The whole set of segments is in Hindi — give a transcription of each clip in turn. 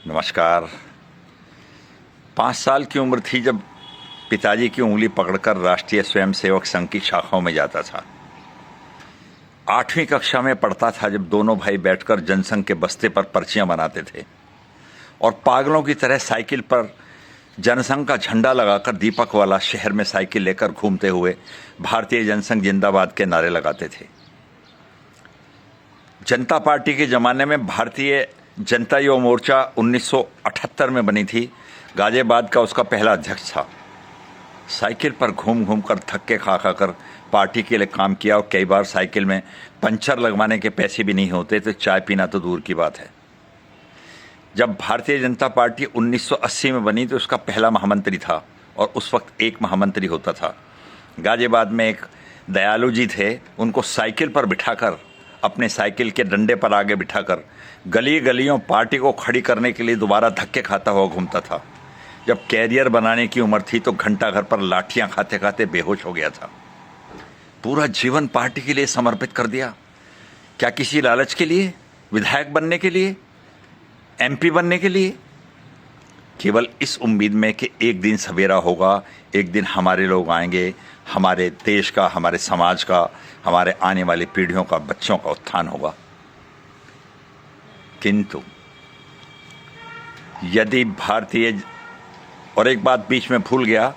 नमस्कार। 5 साल की उम्र थी जब पिताजी की उंगली पकड़कर राष्ट्रीय स्वयंसेवक संघ की शाखाओं में जाता था। 8वीं कक्षा में पढ़ता था जब दोनों भाई बैठकर जनसंघ के बस्ते पर पर्चियां बनाते थे और पागलों की तरह साइकिल पर जनसंघ का झंडा लगाकर दीपक वाला शहर में साइकिल लेकर घूमते हुए भारतीय जनसंघ जिंदाबाद के नारे लगाते थे। जनता पार्टी के ज़माने में भारतीय जनता युवा मोर्चा 1978 में बनी थी। गाजियाबाद का उसका पहला अध्यक्ष था। साइकिल पर घूम घूम कर थक्के खा कर पार्टी के लिए काम किया और कई बार साइकिल में पंचर लगवाने के पैसे भी नहीं होते तो चाय पीना तो दूर की बात है। जब भारतीय जनता पार्टी 1980 में बनी तो उसका पहला महामंत्री था और उस वक्त एक महामंत्री होता था। गाजियाबाद में एक दयालु जी थे, उनको साइकिल पर बिठाकर अपने साइकिल के डंडे पर आगे बिठाकर गली गलियों पार्टी को खड़ी करने के लिए दोबारा धक्के खाता हुआ घूमता था। जब कैरियर बनाने की उम्र थी तो घंटा घर पर लाठियां खाते खाते बेहोश हो गया था। पूरा जीवन पार्टी के लिए समर्पित कर दिया। क्या किसी लालच के लिए, विधायक बनने के लिए, एमपी बनने के लिए? केवल इस उम्मीद में कि एक दिन सवेरा होगा, एक दिन हमारे लोग आएंगे, हमारे देश का, हमारे समाज का, हमारे आने वाली पीढ़ियों का, बच्चों का उत्थान होगा। किंतु यदि भारतीय, और एक बात बीच में भूल गया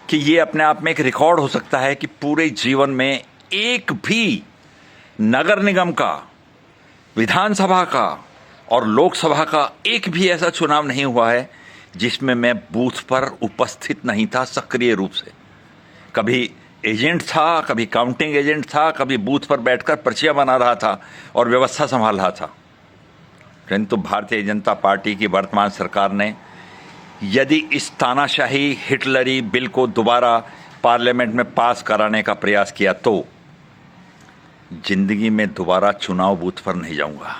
कि ये अपने आप में एक रिकॉर्ड हो सकता है कि पूरे जीवन में एक भी नगर निगम का, विधानसभा का और लोकसभा का एक भी ऐसा चुनाव नहीं हुआ है जिसमें मैं बूथ पर उपस्थित नहीं था सक्रिय रूप से। कभी एजेंट था, कभी काउंटिंग एजेंट था, कभी बूथ पर बैठकर पर्चियां बना रहा था और व्यवस्था संभाल रहा था। किंतु भारतीय जनता पार्टी की वर्तमान सरकार ने यदि इस तानाशाही हिटलरी बिल को दोबारा पार्लियामेंट में पास कराने का प्रयास किया तो जिंदगी में दोबारा चुनाव बूथ पर नहीं जाऊंगा।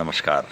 नमस्कार।